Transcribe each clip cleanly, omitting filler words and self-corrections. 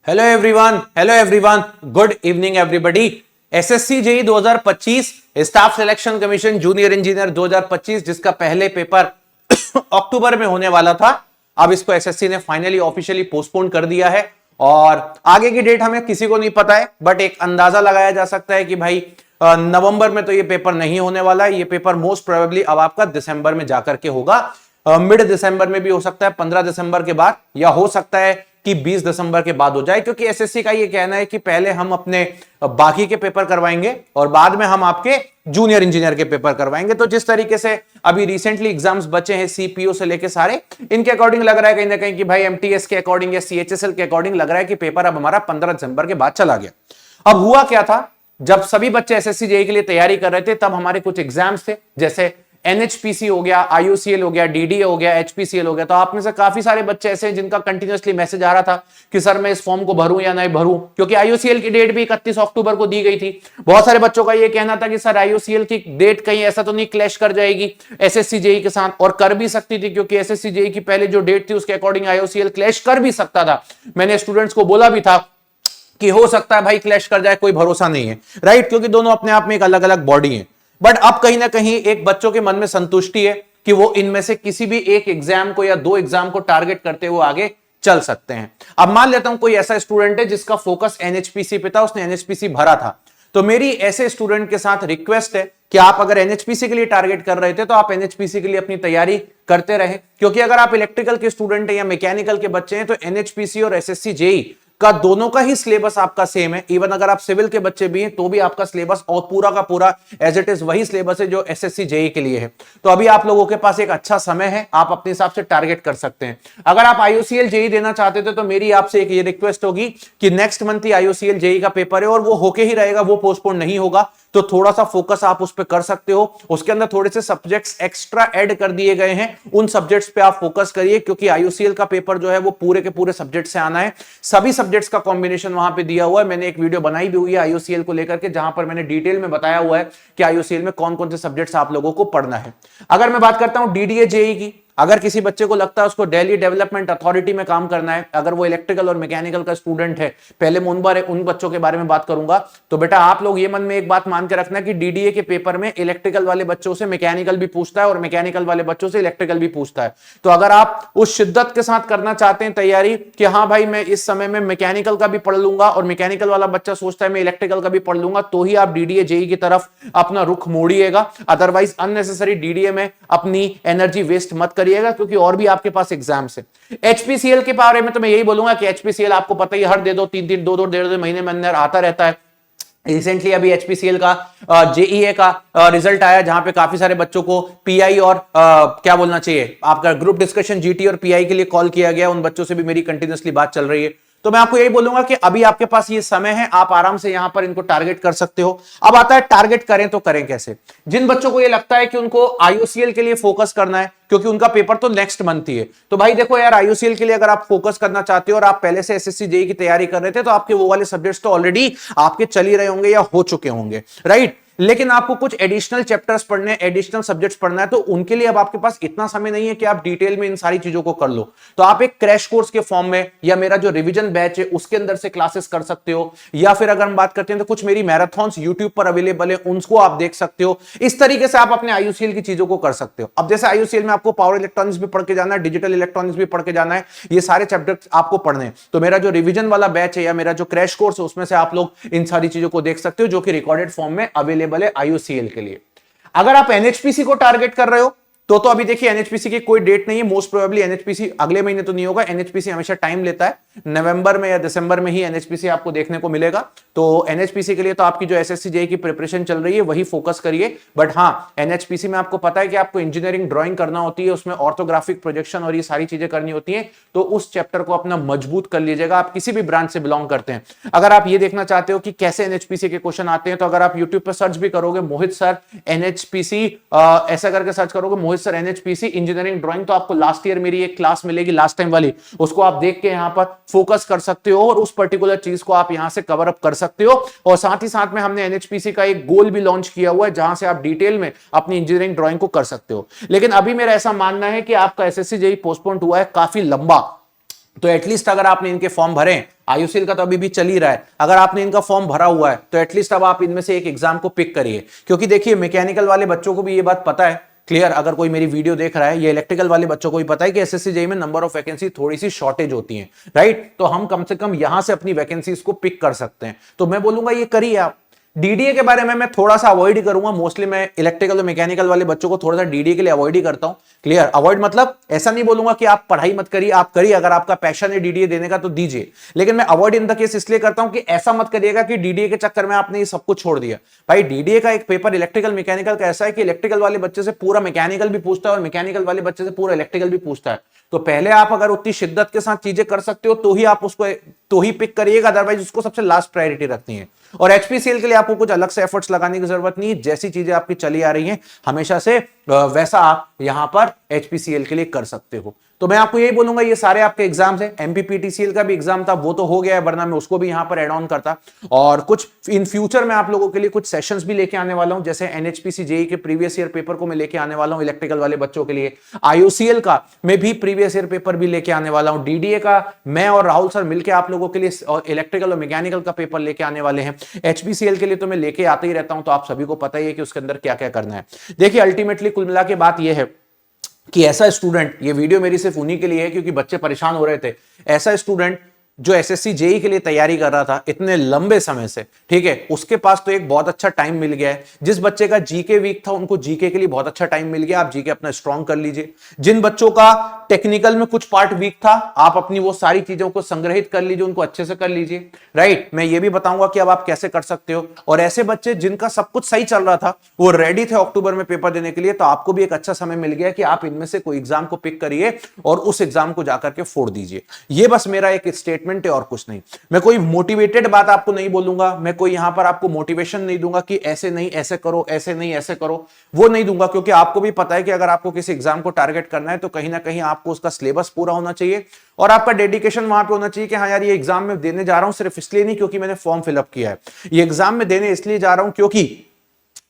Hello everyone, good evening everybody. SSC JE 2025 staff selection commission junior engineer 2025 जिसका पहले paper अक्टूबर में होने वाला था, अब इसको एसएससी ने फाइनली ऑफिशियली पोस्टपोन कर दिया है और आगे की डेट हमें किसी को नहीं पता है, बट एक अंदाजा लगाया जा सकता है कि भाई नवंबर में तो ये पेपर नहीं होने वाला है। ये पेपर मोस्ट प्रोबेबली अब आपका दिसंबर में जाकर के होगा, मिड दिसंबर में भी हो सकता है, 15 दिसंबर के बाद, या हो सकता है कि 20 दिसंबर के बाद हो जाए, क्योंकि एसएससी का ये कहना है कि पहले हम अपने बाकी के पेपर करवाएंगे और बाद में हम आपके जूनियर इंजीनियर के पेपर करवाएंगे। तो जिस तरीके से अभी रिसेंटली एग्जाम्स बचे हैं सीपीयू से लेके सारे, इनके अकॉर्डिंग लग रहा है कहीं ना कहीं कि भाई एमटीएस के अकॉर्डिंग या सीएचएसएल के अकॉर्डिंग लग रहा है कि पेपर अब हमारा 15 दिसंबर के बाद चला गया। अब हुआ क्या था, जब सभी बच्चे एसएससी जेईई के लिए तैयारी कर रहे थे तब हमारे कुछ एग्जाम्स थे, जैसे एनएचपीसी हो गया, आईयूसीएल हो गया, डीडीए हो गया, एचपीसीएल हो गया। तो आप में से काफी सारे बच्चे ऐसे हैं जिनका कंटिन्यूअसली मैसेज आ रहा था कि सर मैं इस फॉर्म को भरूं या नहीं भरूं, क्योंकि आईयूसीएल की डेट भी 31 अक्टूबर को दी गई थी। बहुत सारे बच्चों का ये कहना था कि सर आईयूसीएल की डेट कहीं ऐसा तो नहीं क्लैश कर जाएगी एसएससी जेईई के साथ, और कर भी सकती थी, क्योंकि एसएससी जेईई की पहले जो डेट थी उसके अकॉर्डिंग आईयूसीएल क्लैश कर भी सकता था। मैंने स्टूडेंट्स को बोला भी था कि हो सकता है भाई क्लैश कर जाए, कोई भरोसा नहीं है, राइट, क्योंकि दोनों अपने आप में एक अलग अलग बॉडी है। बट अब कहीं ना कहीं एक बच्चों के मन में संतुष्टि है कि वो इनमें से किसी भी एक एग्जाम को या दो एग्जाम को टारगेट करते हुए आगे चल सकते हैं। अब मान लेता हूं कोई ऐसा स्टूडेंट है जिसका फोकस एनएचपीसी पे था, उसने एनएचपीसी भरा था, तो मेरी ऐसे स्टूडेंट के साथ रिक्वेस्ट है कि आप अगर एनएचपीसी के लिए टारगेट कर रहे थे तो आप एनएचपीसी के लिए अपनी तैयारी करते रहे, क्योंकि अगर आप इलेक्ट्रिकल के स्टूडेंट हैं या मैकेनिकल के बच्चे हैं तो एनएचपीसी और एसएससी जेईई का दोनों का ही सिलेबस आपका सेम है। इवन अगर आप सिविल के बच्चे भी हैं तो भी आपका सिलेबस और पूरा का पूरा एज इट इज वही सिलेबस है जो एसएससी जेईई के लिए है। तो अभी आप लोगों के पास एक अच्छा समय है, आप अपने हिसाब से टारगेट कर सकते हैं। अगर आप आईयूसीएल जेईई देना चाहते थे तो मेरी आपसे एक ये रिक्वेस्ट होगी कि नेक्स्ट मंथ ही आईयूसीएल जेईई का पेपर है और वो होके ही रहेगा, वो पोस्टपोन नहीं होगा, तो थोड़ा सा फोकस आप उस पर कर सकते हो। उसके अंदर थोड़े से सब्जेक्ट्स एक्स्ट्रा ऐड कर दिए गए हैं, उन सब्जेक्ट्स पे आप फोकस करिए, क्योंकि आईयूसीएल का पेपर जो है वो पूरे के पूरे सब्जेक्ट से आना है। सभी सब्जेक्ट्स का कॉम्बिनेशन वहां पे दिया हुआ है। मैंने एक वीडियो बनाई भी हुई है आईयूसीएल को लेकर के, जहां पर मैंने डिटेल में बताया हुआ है कि आईयूसीएल में कौन कौन से सब्जेक्ट्स आप लोगों को पढ़ना है। अगर मैं बात करता हूं डीडीए जेईई की, अगर किसी बच्चे को लगता है उसको दिल्ली डेवलपमेंट अथॉरिटी में काम करना है, अगर वो इलेक्ट्रिकल और मैकेनिकल का स्टूडेंट है, पहले मैं उन बच्चों के बारे में बात करूंगा, तो बेटा आप लोग ये मन में एक बात मान के रखना कि डीडीए के पेपर में इलेक्ट्रिकल वाले बच्चों से मैकेनिकल भी पूछता है और मैकेनिकल वाले बच्चों से इलेक्ट्रिकल भी पूछता है। तो अगर आप उस शिद्दत के साथ करना चाहते हैं तैयारी कि हाँ भाई मैं इस समय में मैकेनिकल का भी पढ़ लूंगा और मैकेनिकल वाला बच्चा सोचता है मैं इलेक्ट्रिकल का भी पढ़ लूंगा, तो ही आप डीडीए जेईई की तरफ अपना रुख मोड़िएगा। अदरवाइज अननेसेसरी डीडीए में अपनी एनर्जी वेस्ट मत करिएगा, क्योंकि और भी आपके पास एग्जाम्स है। एचपीसीएल के बारे में तो मैं यही बोलूंगा कि एचपीसीएल आपको पता ही हर तीन दो डेढ़ महीने में अंदर आता रहता है। रिसेंटली अभी एचपीसीएल का जेईई का रिजल्ट आया, जहां पे काफी सारे बच्चों को पीआई और क्या बोलना चाहिए आपका ग्रुप डिस्कशन जीटी और पीआई के लिए कॉल किया गया। उन बच्चों से भी मेरी कंटिन्यूअसली बात चल रही है। तो मैं आपको यही बोलूंगा कि अभी आपके पास ये समय है, आप आराम से यहां पर इनको टारगेट कर सकते हो। अब आता है टारगेट करें तो करें कैसे। जिन बच्चों को ये लगता है कि उनको आईयूसीएल के लिए फोकस करना है क्योंकि उनका पेपर तो नेक्स्ट मंथ ही है, तो भाई देखो यार, आईयूसीएल के लिए अगर आप फोकस करना चाहते हो और आप पहले से एसएससी जेईई की तैयारी कर रहे थे तो आपके वो वाले सब्जेक्ट्स तो ऑलरेडी आपके चल ही रहे होंगे या हो चुके होंगे, राइट। लेकिन आपको कुछ एडिशनल चैप्टर्स पढ़ने, एडिशनल सब्जेक्ट्स पढ़ना है, तो उनके लिए अब आपके पास इतना समय नहीं है कि आप डिटेल में इन सारी चीजों को कर लो। तो आप एक क्रैश कोर्स के फॉर्म में या मेरा जो रिवीजन बैच है उसके अंदर से क्लासेस कर सकते हो, या फिर अगर हम बात करते हैं तो कुछ मेरी मैराथन्स यूट्यूब पर अवेलेबल है, उनको आप देख सकते हो। इस तरीके से आप अपने आईयूसीएल की चीजों को कर सकते हो। अब जैसे आईयूसीएल में आपको पावर इलेक्ट्रॉनिक्स भी पढ़ के जाना है, डिजिटल इलेक्ट्रॉनिक्स भी पढ़ के जाना है, ये सारे चैप्टर्स आपको पढ़ने हैं, तो मेरा जो रिवीजन वाला बैच है या मेरा जो क्रैश कोर्स है उसमें से आप लोग इन सारी चीजों को देख सकते हो, जो कि रिकॉर्डेड फॉर्म में अवेलेबल है आईयूसीएल के लिए। अगर आप एनएचपीसी को टारगेट कर रहे हो तो अभी देखिए एनएचपीसी की कोई डेट नहीं है, मोस्ट प्रोबेबली एनएचपीसी अगले महीने तो नहीं होगा। एनएचपीसी हमेशा टाइम लेता है, नवंबर में या दिसंबर में ही एनएचपीसी आपको देखने को मिलेगा। तो एनएचपीसी के लिए तो आपकी जो एसएससी जेईई की प्रिपरेशन चल रही है वही फोकस करिए। बट हाँ, एनएचपीसी में आपको पता है कि आपको इंजीनियरिंग ड्राइंग करना होती है, उसमें ऑर्थोग्राफिक प्रोजेक्शन और ये सारी चीजें करनी होती है, तो उस चैप्टर को अपना मजबूत कर लीजिएगा। आप किसी भी ब्रांच से बिलोंग करते हैं, अगर आप ये देखना चाहते हो कि कैसे एनएचपीसी के क्वेश्चन आते हैं, तो अगर आप यूट्यूब पर सर्च भी करोगे मोहित सर एनएचपीसी ऐसा करके सर्च करोगे मोहित सर एनएचपीसी इंजीनियरिंग ड्राइंग, तो आपको लास्ट ईयर मेरी एक क्लास मिलेगी, लास्ट टाइम वाली, उसको आप देख के यहाँ पर फोकस कर सकते हो और उस पर्टिकुलर चीज को आप यहां से कवर अप कर सकते हो। और साथ ही साथ में हमने एनएचपीसी का एक गोल भी लॉन्च किया हुआ है, जहां से आप डिटेल में अपनी इंजीनियरिंग ड्राइंग को कर सकते हो। लेकिन अभी मेरा ऐसा मानना है कि आपका एसएससी जेईई पोस्टपोन हुआ है काफी लंबा, तो एटलीस्ट अगर आपने इनके फॉर्म भरे, आईयूसीएल का तो अभी भी चल ही रहा है, अगर आपने इनका फॉर्म भरा हुआ है तो एटलीस्ट अब आप इनमें से एक एग्जाम को पिक करिए। क्योंकि देखिए मैकेनिकल वाले बच्चों को भी ये बात पता है, क्लियर, अगर कोई मेरी वीडियो देख रहा है, ये इलेक्ट्रिकल वाले बच्चों को भी पता है कि एसएससी जेईई में नंबर ऑफ वैकेंसी थोड़ी सी शॉर्टेज होती है, राइट। तो हम कम से कम यहां से अपनी वैकेंसीज को पिक कर सकते हैं। तो मैं बोलूंगा ये करिए आप। डीडीए के बारे में मैं थोड़ा सा अवॉइड ही करूंगा, मोस्टली मैं इलेक्ट्रिकल और मैकेनिकल वाले बच्चों को थोड़ा सा डीडीए के लिए अवॉइड ही करता हूं, क्लियर। अवॉइड मतलब ऐसा नहीं बोलूंगा कि आप पढ़ाई मत करिए, आप करिए, अगर आपका पैशन है डीडीए देने का तो दीजिए, लेकिन मैं अवॉइड इन द केस इसलिए करता हूं कि ऐसा मत करिएगा कि डीडीए के चक्कर में आपने ये सब कुछ छोड़ दिया। भाई डीडीए का एक पेपर इलेक्ट्रिकल मैकेनिकल का ऐसा है कि इलेक्ट्रिकल वाले बच्चे से पूरा मैकेनिकल भी पूछता है और मैकेनिकल वाले बच्चे से पूरा इलेक्ट्रिकल भी पूछता है। तो पहले आप अगर उतनी शिद्दत के साथ चीजें कर सकते हो तो ही आप उसको तो ही पिक करिएगा, अदरवाइज उसको सबसे लास्ट प्रायोरिटी रखनी है। और एचपीसीएल के लिए आपको कुछ अलग से एफर्ट्स लगाने की जरूरत नहीं, जैसी चीजें आपकी चली आ रही हैं हमेशा से वैसा आप यहां पर एचपीसीएल के लिए कर सकते हो। तो मैं आपको यही बोलूंगा, ये सारे आपके एग्जाम्स हैं। एमपीपीटीसीएल का भी एग्जाम था, वो तो हो गया है, वरना मैं उसको भी यहां पर एड ऑन करता। और कुछ इन फ्यूचर में आप लोगों के लिए कुछ सेशंस भी लेके आने वाला हूं, जैसे एनएचपीसी जेईई के प्रीवियस ईयर पेपर को मैं लेके आने वाला हूं इलेक्ट्रिकल वाले बच्चों के लिए। आईयूसीएल का मैं भी प्रीवियस ईयर पेपर भी लेके आने वाला हूं। डीडीए का मैं और राहुल सर मिलकर आप लोगों के लिए इलेक्ट्रिकल और मैकेनिकल का पेपर लेके आने वाले हैं। एचपीसीएल के लिए तो मैं लेके आते ही रहता हूं, तो आप सभी को पता ही है कि उसके अंदर क्या क्या करना है। देखिए अल्टीमेटली कुल मिला के बात यह है कि ऐसा स्टूडेंट, ये वीडियो मेरी सिर्फ उन्हीं के लिए है क्योंकि बच्चे परेशान हो रहे थे, ऐसा स्टूडेंट जो एसएससी जेईई के लिए तैयारी कर रहा था इतने लंबे समय से, ठीक है, उसके पास तो एक बहुत अच्छा टाइम मिल गया है। जिस बच्चे का जीके वीक था उनको जीके के लिए बहुत अच्छा टाइम मिल गया, आप जीके अपना स्ट्रॉन्ग कर लीजिए। जिन बच्चों का टेक्निकल में कुछ पार्ट वीक था, आप अपनी वो सारी चीजों को संग्रहित कर लीजिए, उनको अच्छे से कर लीजिए, राइट। मैं ये भी बताऊंगा कि अब आप कैसे कर सकते हो। और ऐसे बच्चे जिनका सब कुछ सही चल रहा था, वो रेडी थे अक्टूबर में पेपर देने के लिए, तो आपको भी एक अच्छा समय मिल गया कि आप इनमें से कोई एग्जाम को पिक करिए और उस एग्जाम को जाकर के फोड़ दीजिए। ये बस मेरा एक स्टेटमेंट है और कुछ नहीं। मैं कोई मोटिवेटेड बात आपको नहीं बोलूंगा, मैं कोई यहां पर आपको मोटिवेशन नहीं दूंगा कि ऐसे नहीं ऐसे करो, ऐसे नहीं ऐसे करो, वो नहीं दूंगा। क्योंकि आपको भी पता है कि अगर आपको किसी एग्जाम को टारगेट करना है तो कहीं ना कहीं आपको उसका सिलेबस पूरा होना चाहिए और आपका डेडिकेशन वहां पे होना चाहिए कि हाँ यार ये एग्जाम में देने जा रहा हूं सिर्फ इसलिए नहीं क्योंकि मैंने फॉर्म फिलअप किया है, ये एग्जाम में देने इसलिए जा रहा हूं क्योंकि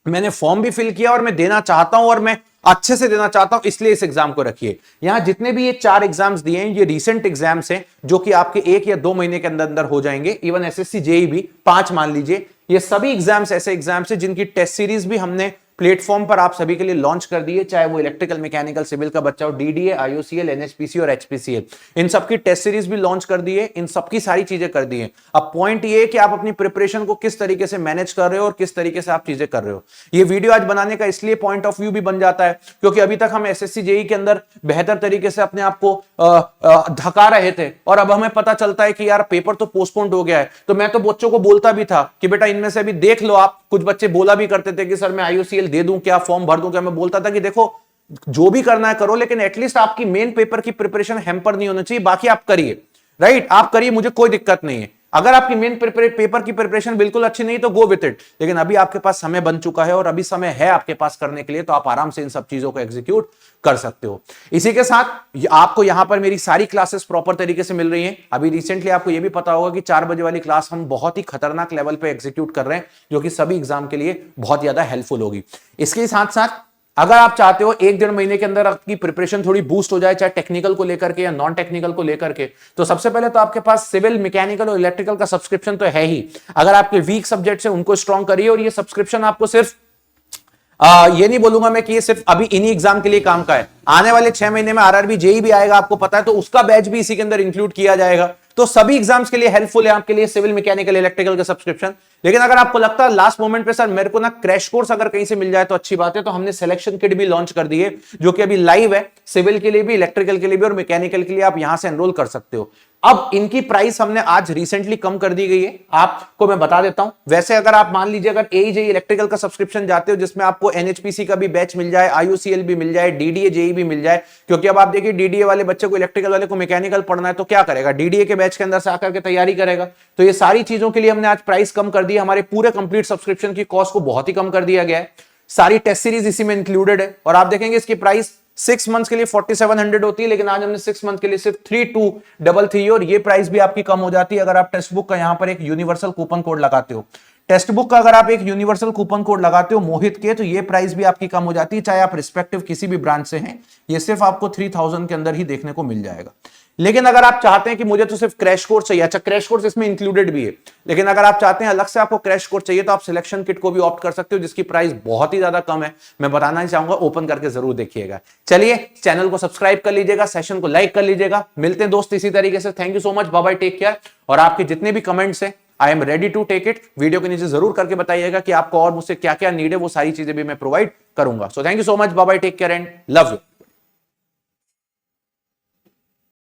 मैंने फॉर्म भी फिल किया और मैं देना चाहता हूं और मैं अच्छे से देना चाहता हूं, इसलिए इस एग्जाम को रखिए। यहां जितने भी ये 4 एग्जाम्स दिए हैं ये रीसेंट एग्जाम्स हैं जो कि आपके 1 या 2 महीने के अंदर अंदर हो जाएंगे। इवन एसएससी जेईई भी 5 मान लीजिए, ये सभी एग्जाम्स ऐसे एग्जाम्स हैं जिनकी टेस्ट सीरीज भी हमने प्लेटफॉर्म पर आप सभी के लिए लॉन्च कर दिए, चाहे वो इलेक्ट्रिकल मैकेनिकल सिविल का बच्चा हो, डीडीए, आईयूसीएल, एनएचपीसी और एचपीसीएल, इन सबकी टेस्ट सीरीज भी लॉन्च कर दिए, इन सबकी सारी चीजें कर दी हैं। अब पॉइंट ये है कि आप अपनी प्रिपरेशन को किस तरीके से मैनेज कर रहे हो और किस तरीके से आप चीजें कर रहे हो। ये वीडियो आज बनाने का इसलिए पॉइंट ऑफ व्यू भी बन जाता है क्योंकि अभी तक हम एसएससी जेईई के अंदर बेहतर तरीके से अपने आप को धका रहे थे और अब हमें पता चलता है कि यार पेपर तो पोस्टपोन्ड हो गया है। तो मैं तो बच्चों को बोलता भी था कि बेटा इनमें से अभी देख लो आप, कुछ बच्चे बोला भी करते थे कि सर मैं आईयूसीएल दे दूं क्या, फॉर्म भर दूं क्या। मैं बोलता था कि देखो जो भी करना है करो, लेकिन एटलीस्ट आपकी मेन पेपर की प्रिपरेशन हैम्पर नहीं होना चाहिए, बाकी आप करिए, राइट, आप करिए, मुझे कोई दिक्कत नहीं है। अगर आपकी मेन पेपर की प्रिपरेशन बिल्कुल अच्छी नहीं तो गो विथ इट, लेकिन अभी आपके पास समय बन चुका है और अभी समय है आपके पास करने के लिए, तो आप आराम से इन सब चीजों को एग्जीक्यूट कर सकते हो। इसी के साथ आपको यहां पर मेरी सारी क्लासेस प्रॉपर तरीके से मिल रही हैं। अभी रिसेंटली आपको यह भी पता होगा कि 4 बजे वाली क्लास हम बहुत ही खतरनाक लेवल पे एग्जीक्यूट कर रहे हैं, जो कि सभी एग्जाम के लिए बहुत ज्यादा हेल्पफुल होगी। इसके साथ साथ अगर आप चाहते हो 1-1.5 महीने के अंदर आपकी प्रिपरेशन थोड़ी बूस्ट हो जाए, चाहे टेक्निकल को लेकर के या नॉन टेक्निकल को लेकर के, तो सबसे पहले तो आपके पास सिविल, मैकेनिकल और इलेक्ट्रिकल का सब्सक्रिप्शन तो है ही। अगर आपके वीक सब्जेक्ट्स हैं उनको स्ट्रॉन्ग करिए और ये सब्सक्रिप्शन आपको सिर्फ ये नहीं बोलूंगा मैं कि ये सिर्फ अभी इन्हीं एग्जाम के लिए काम का है, आने वाले 6 महीने में आरआरबी जेईई भी आएगा, आपको पता है, तो उसका बैच भी इसी के अंदर इंक्लूड किया जाएगा। तो सभी एग्जाम्स के लिए हेल्पफुल है आपके लिए सिविल, मैकेनिकल, इलेक्ट्रिकल का सब्सक्रिप्शन। लेकिन अगर आपको लगता है लास्ट मोमेंट पे सर मेरे को ना क्रैश कोर्स अगर कहीं से मिल जाए तो अच्छी बात है, तो हमने सिलेक्शन किट भी लॉन्च कर दी है जो कि अभी लाइव है, सिविल के लिए भी, इलेक्ट्रिकल के लिए भी और मैकेनिकल के लिए आप यहां से एनरोल कर सकते हो। अब इनकी प्राइस हमने आज रिसेंटली कम कर दी गई है, आपको मैं बता देता हूं। वैसे अगर आप मान लीजिए अगर एजेई इलेक्ट्रिकल का सब्सक्रिप्शन जाते हो जिसमें आपको एनएचपीसी का भी बैच मिल जाए, आईयूसीएल भी मिल जाए, डीडीए जेईई भी मिल जाए, क्योंकि अब आप देखिए डीडीए वाले बच्चे को इलेक्ट्रिकल वाले को मैकेनिकल पढ़ना है तो क्या करेगा, डीडीए के बैच के अंदर से आकर के तैयारी करेगा। तो ये सारी चीजों के लिए हमने आज प्राइस कम कर दी है, हमारे पूरे कंप्लीट सब्सक्रिप्शन की कॉस्ट को बहुत ही कम कर दिया गया है। सारी टेस्ट सीरीज इसी में इंक्लूडेड है और आप देखेंगे इसकी प्राइस 6 मंथ्स के लिए 4700 होती है, लेकिन आज हमने 6 मंथ के लिए सिर्फ 3233 और ये प्राइस भी आपकी कम हो जाती है अगर आप टेक्स्ट बुक का यहां पर एक यूनिवर्सल कूपन कोड लगाते हो। टेक्स्ट बुक का अगर आप एक यूनिवर्सल कूपन कोड लगाते हो मोहित के, तो ये प्राइस भी आपकी कम हो जाती है, चाहे आप रिस्पेक्टिव किसी भी ब्रांच से हैं। ये सिर्फ आपको 3000 के अंदर ही देखने को मिल जाएगा। लेकिन अगर आप चाहते हैं कि मुझे तो सिर्फ क्रैश कोर्स चाहिए, अच्छा क्रैश कोर्स इसमें इंक्लूडेड भी है, लेकिन अगर आप चाहते हैं अलग से आपको क्रैश कोर्स चाहिए तो आप सिलेक्शन किट को भी ऑप्ट कर सकते हो, जिसकी प्राइस बहुत ही ज्यादा कम है। मैं बताना ही चाहूंगा, ओपन करके जरूर देखिएगा। चलिए चैनल को सब्सक्राइब कर लीजिएगा, सेशन को लाइक कर लीजिएगा। मिलते हैं दोस्त इसी तरीके से। Thank you so much, bye bye, take care. और आपके जितने भी कमेंट्स हैं, I am ready to take it. Video के नीचे जरूर करके बताइएगा कि आपको और मुझसे क्या क्या नीड है, वो सारी चीजें भी मैं प्रोवाइड करूंगा। So thank you so much, bye bye, take care and love you.